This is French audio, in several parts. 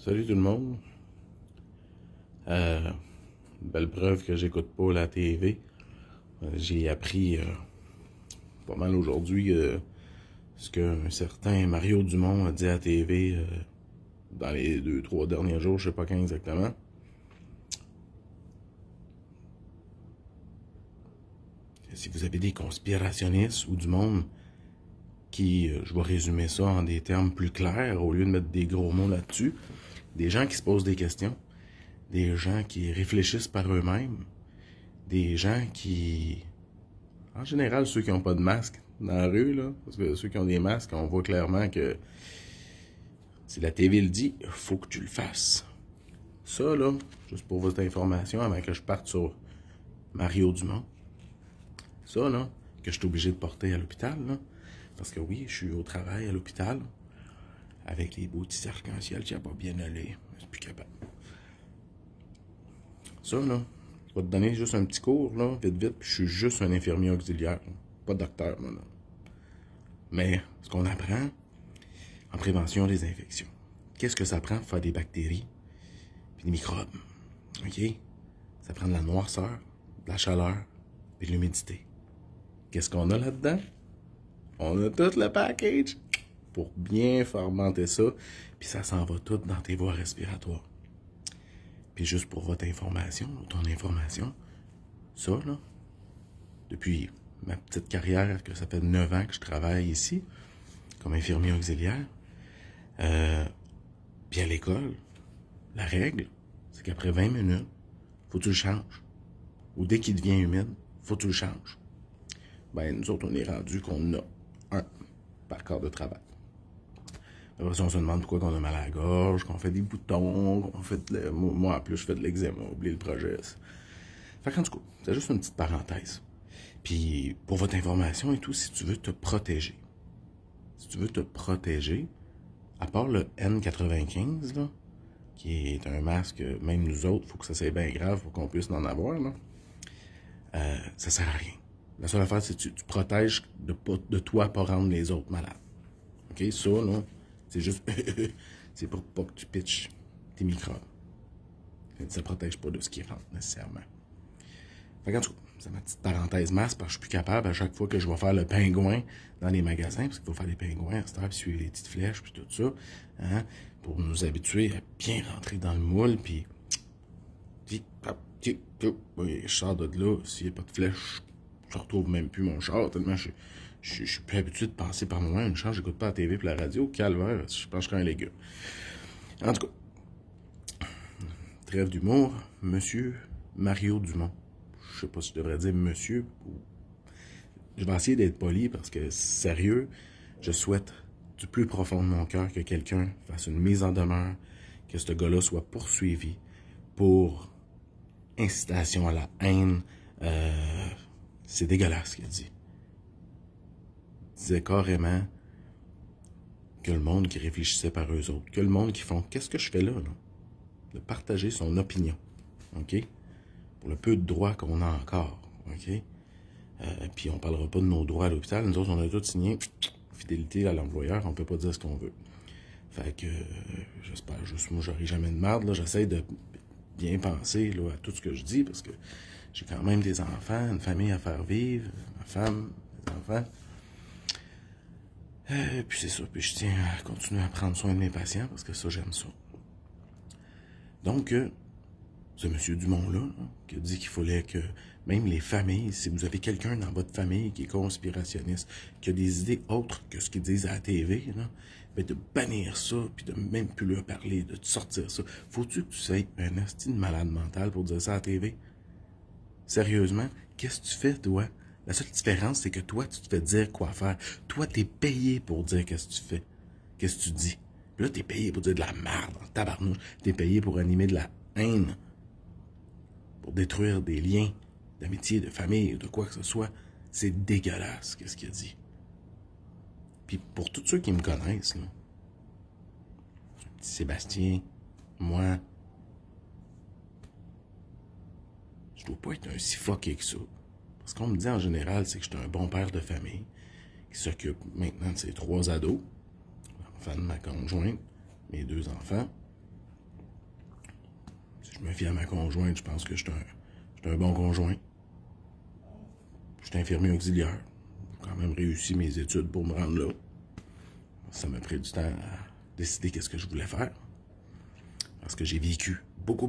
Salut tout le monde. Belle preuve que j'écoute pas la TV. J'ai appris pas mal aujourd'hui ce qu'un certain Mario Dumont a dit à la TV dans les 2-3 derniers jours, je sais pas quand exactement. Si vous avez des conspirationnistes ou du monde qui, je vais résumer ça en des termes plus clairs au lieu de mettre des gros mots là-dessus, des gens qui se posent des questions, des gens qui réfléchissent par eux-mêmes, des gens qui, en général, ceux qui n'ont pas de masque dans la rue, là, parce que ceux qui ont des masques, on voit clairement que si la TV le dit, il faut que tu le fasses. Ça, là, juste pour votre information, avant que je parte sur Mario Dumont, ça, là, que je suis obligé de porter à l'hôpital, là, parce que oui, je suis au travail à l'hôpital, avec les beaux petits arcs-en-ciel qui n'ont pas bien allé, je suis plus capable. Ça, là, je vais te donner juste un petit cours, là, vite, vite, puis je suis juste un infirmier auxiliaire, là. Pas docteur, moi, là. Mais, ce qu'on apprend en prévention des infections, qu'est-ce que ça prend pour faire des bactéries puis des microbes, OK? Ça prend de la noirceur, de la chaleur, puis de l'humidité. Qu'est-ce qu'on a là-dedans? On a tout le package pour bien fermenter ça, puis ça s'en va tout dans tes voies respiratoires. Puis juste pour votre information, ton information, ça, là, depuis ma petite carrière, que ça fait 9 ans que je travaille ici, comme infirmier auxiliaire, puis à l'école, la règle, c'est qu'après 20 minutes, faut que tu le changes. Ou dès qu'il devient humide, faut que tu le changes. Ben, nous autres, on est rendu qu'on a un par quart de travail. Après ça, on se demande pourquoi on a mal à la gorge, qu'on fait des boutons, qu'on fait moi, en plus, je fais de l'eczéma, oubliez le projet. Fait qu'en tout cas, c'est juste une petite parenthèse. Puis, pour votre information et tout, si tu veux te protéger, à part le N95, là, qui est un masque, même nous autres, il faut que ça soit bien grave pour qu'on puisse en avoir, là, ça sert à rien. La seule affaire, c'est que tu protèges de toi pas rendre les autres malades. OK? Ça, là, c'est juste... c'est pour pas que tu pitches tes microbes. Ça protège pas de ce qui rentre, nécessairement. Fait qu'en tout cas, c'est ma petite parenthèse masse, parce que je suis plus capable à chaque fois que je vais faire le pingouin dans les magasins, parce qu'il faut faire des pingouins à cette heure, puis suivre les petites flèches, puis tout ça, hein, pour nous habituer à bien rentrer dans le moule, puis... je sors de là, s'il n'y a pas de flèche, je retrouve même plus mon char, tellement je suis plus habitué de passer par moi. Une chance, j'écoute pas la TV et la radio. Calvaire, je pense que je serais un légume. En tout cas, trêve d'humour, monsieur Mario Dumont. Je sais pas si je devrais dire monsieur. Je vais essayer d'être poli parce que, sérieux, je souhaite du plus profond de mon cœur que quelqu'un fasse une mise en demeure, que ce gars-là soit poursuivi pour incitation à la haine. C'est dégueulasse ce qu'il dit. Il disait carrément que le monde qui réfléchissait par eux autres, que le monde qui font « Qu'est-ce que je fais là, là? » De partager son opinion, OK? Pour le peu de droits qu'on a encore, OK? Puis on parlera pas de nos droits à l'hôpital. Nous autres, on a tous signé fidélité à l'employeur, on peut pas dire ce qu'on veut. Fait que, j'espère juste, moi, j'aurai jamais de merde, là. J'essaie de bien penser, là, à tout ce que je dis, parce que j'ai quand même des enfants, une famille à faire vivre, ma femme, des enfants. Puis c'est ça, puis je tiens à continuer à prendre soin de mes patients, parce que ça, j'aime ça. Donc, ce monsieur Dumont-là, qui a dit qu'il fallait que même les familles, si vous avez quelqu'un dans votre famille qui est conspirationniste, qui a des idées autres que ce qu'ils disent à la TV, là, ben de bannir ça, puis de même plus leur parler, de te sortir ça. Faut-tu que tu sois un asti de malade mental pour dire ça à la TV? Sérieusement, qu'est-ce que tu fais, toi? La seule différence, c'est que toi, tu te fais dire quoi faire. Toi, t'es payé pour dire qu'est-ce que tu fais, qu'est-ce que tu dis. Puis là, t'es payé pour dire de la merde, en tabarnouche. T'es payé pour animer de la haine, pour détruire des liens d'amitié, de famille, de quoi que ce soit. C'est dégueulasse, qu'est-ce qu'il a dit. Puis pour tous ceux qui me connaissent, là, Sébastien, moi, je dois pas être un si fucké que ça. Parce qu'on me dit en général, c'est que je suis un bon père de famille, qui s'occupe maintenant de ses 3 ados, l'enfant de ma conjointe, mes 2 enfants, Je me fie à ma conjointe, je pense que je suis un bon conjoint. Je suis infirmier auxiliaire. J'ai quand même réussi mes études pour me rendre là. Ça m'a pris du temps à décider qu'est-ce que je voulais faire. Parce que j'ai vécu beaucoup.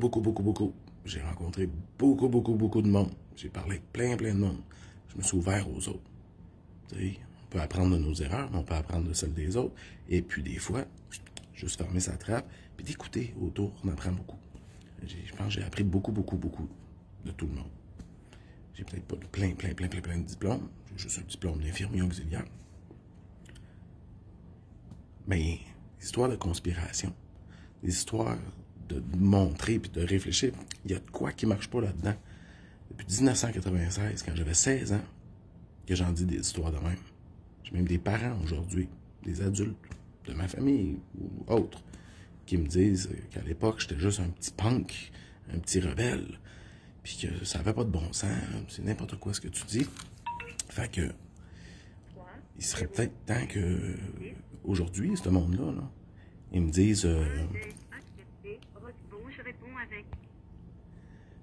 J'ai rencontré beaucoup de monde. J'ai parlé avec plein de monde. Je me suis ouvert aux autres. T'sais, on peut apprendre de nos erreurs, mais on peut apprendre de celles des autres. Et puis des fois, juste fermer sa trappe, puis d'écouter autour, on apprend beaucoup. Je pense que j'ai appris beaucoup de tout le monde. J'ai peut-être pas plein de diplômes. J'ai juste un diplôme d'infirmier auxiliaire. Mais des histoires de conspiration, des histoires de montrer puis de réfléchir, il y a de quoi qui marche pas là-dedans. Depuis 1996, quand j'avais 16 ans, que j'en dis des histoires de même. J'ai même des parents aujourd'hui, des adultes de ma famille ou autres, qui me disent qu'à l'époque, j'étais juste un petit punk, un petit rebelle, puis que ça avait pas de bon sens, c'est n'importe quoi ce que tu dis. Fait que, il serait peut-être temps que, aujourd'hui, ce monde-là, là, ils me disent...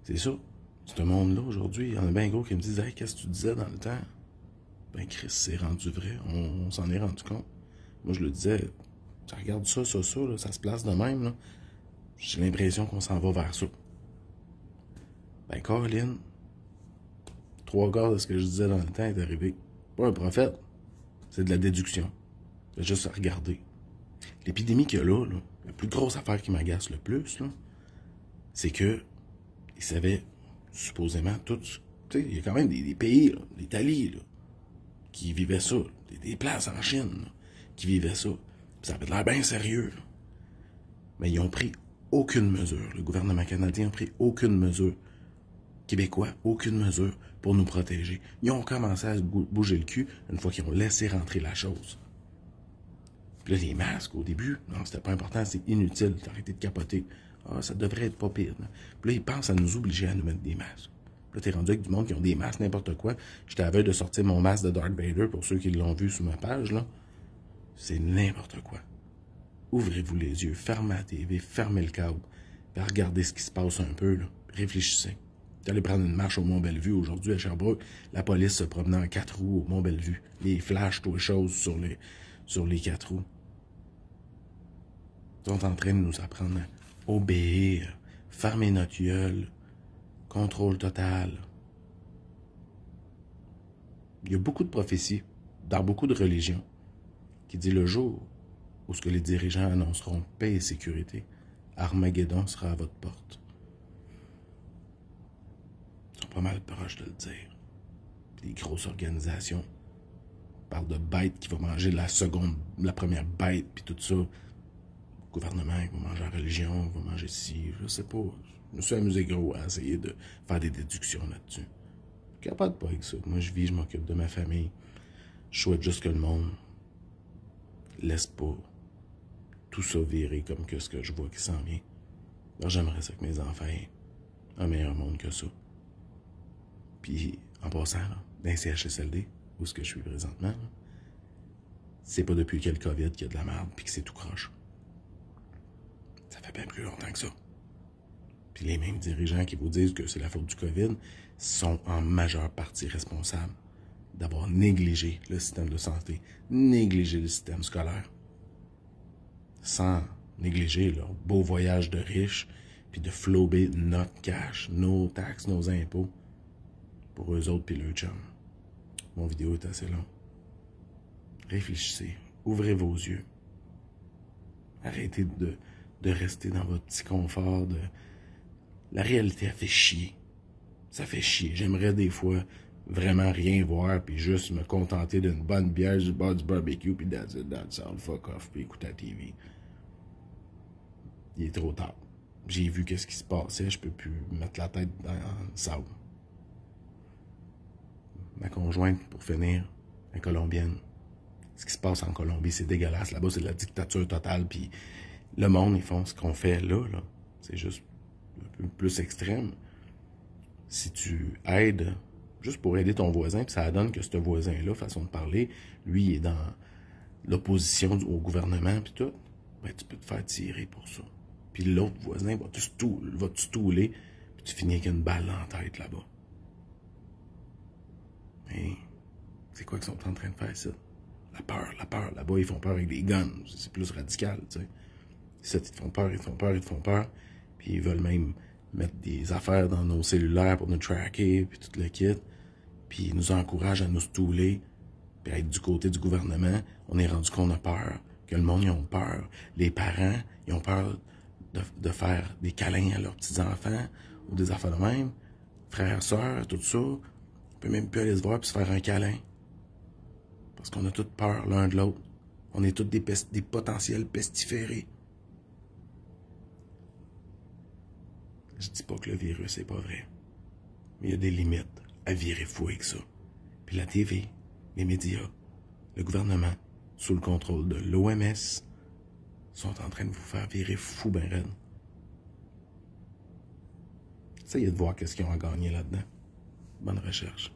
c'est ça, ce monde-là, aujourd'hui, il y en a bien gros qui me disent « Hey, qu'est-ce que tu disais dans le temps? » Ben, Chris, c'est rendu vrai, on s'en est rendu compte. Moi, je le disais, tu regardes ça, là, ça se place de même, là. J'ai l'impression qu'on s'en va vers ça. Ben, Colin, 3/4 de ce que je disais dans le temps est arrivé. Pas un prophète, c'est de la déduction. C'est juste à regarder. L'épidémie qu'il y a là, la plus grosse affaire qui m'agace le plus, c'est que ils savaient supposément tout. Tu sais, il y a quand même des pays, l'Italie, qui vivaient ça. Des places en Chine, qui vivaient ça. Puis ça avait l'air bien sérieux. Là. Mais ils ont pris aucune mesure. Le gouvernement canadien n'a pris aucune mesure. Québécois, aucune mesure pour nous protéger. Ils ont commencé à se bouger le cul une fois qu'ils ont laissé rentrer la chose. Puis là, les masques, au début, non, c'était pas important, c'est inutile. T'arrêter de capoter. Ah, ça devrait être pas pire. Là. Puis là, ils pensent à nous obliger à nous mettre des masques. Puis là, t'es rendu avec du monde qui ont des masques, n'importe quoi. J'étais à veille de sortir mon masque de Darth Vader, pour ceux qui l'ont vu sur ma page, là. C'est n'importe quoi. Ouvrez-vous les yeux, fermez la TV, fermez le câble, puis regardez ce qui se passe un peu, là. Réfléchissez. T'es allé prendre une marche au Mont-Bellevue aujourd'hui à Sherbrooke, la police se promenait en 4 roues au Mont-Bellevue. Les flashs, toutes les choses sur les 4 roues. Ils sont en train de nous apprendre à obéir, fermer notre gueule, contrôle total. Il y a beaucoup de prophéties dans beaucoup de religions qui disent le jour où ce que les dirigeants annonceront paix et sécurité, Armageddon sera à votre porte. Ils sont pas mal proches de le dire. Des grosses organisations parlent de bêtes qui vont manger la première bête, puis tout ça. Le gouvernement va manger la religion, va manger ci, je sais pas. Je me suis amusé gros à essayer de faire des déductions là-dessus. Je ne capable pas avec ça. Moi, je vis, je m'occupe de ma famille. Je souhaite juste que le monde laisse pas tout ça virer comme que ce que je vois qui s'en vient. Alors, j'aimerais ça que mes enfants aient un meilleur monde que ça. Puis, en passant, là, dans les CHSLD, où est-ce que je suis présentement, c'est pas depuis que le COVID qu'il y a de la merde puis que c'est tout croche. Ça fait bien plus longtemps que ça. Puis les mêmes dirigeants qui vous disent que c'est la faute du COVID sont en majeure partie responsables d'avoir négligé le système de santé, négligé le système scolaire, sans négliger leur beau voyage de riches, puis de flober notre cash, nos taxes, nos impôts, pour eux autres puis leur chum. Mon vidéo est assez long. Réfléchissez, ouvrez vos yeux. Arrêtez de rester dans votre petit confort. La réalité, elle fait chier. Ça fait chier. J'aimerais des fois vraiment rien voir, puis juste me contenter d'une bonne bière, du bord du barbecue, puis that's it, that's all, fuck off, puis écouter la TV. Il est trop tard. J'ai vu qu'est-ce qui se passait, je peux plus mettre la tête dans le sable. Ma conjointe, pour finir, est colombienne. Ce qui se passe en Colombie, c'est dégueulasse. Là-bas, c'est de la dictature totale, puis le monde, ils font ce qu'on fait là. C'est juste un peu plus extrême. Si tu aides, juste pour aider ton voisin, puis ça donne que ce voisin-là, façon de parler, lui, il est dans l'opposition au gouvernement, puis tout, ben, tu peux te faire tirer pour ça. puis l'autre voisin va te stouler, puis tu finis avec une balle en tête là-bas. Mais c'est quoi qu'ils sont en train de faire, ça? La peur. Là-bas, ils font peur avec des guns. C'est plus radical, tu sais. Ça, ils te font peur, puis ils veulent même mettre des affaires dans nos cellulaires pour nous tracker, puis tout le kit, puis ils nous encouragent à nous stouler, puis à être du côté du gouvernement. On est rendu qu'on a peur, que le monde, ils ont peur. Les parents, ils ont peur de faire des câlins à leurs petits-enfants, ou des affaires de même. Frères, sœurs, tout ça. On peut même plus aller se voir puis se faire un câlin. Parce qu'on a toutes peur l'un de l'autre. On est tous des potentiels pestiférés. Je dis pas que le virus c'est pas vrai. Mais il y a des limites à virer fou avec ça. Puis la TV, les médias, le gouvernement, sous le contrôle de l'OMS, sont en train de vous faire virer fou ben raide. Essayez de voir qu'est-ce qu'ils ont à gagner là-dedans. Bonne recherche.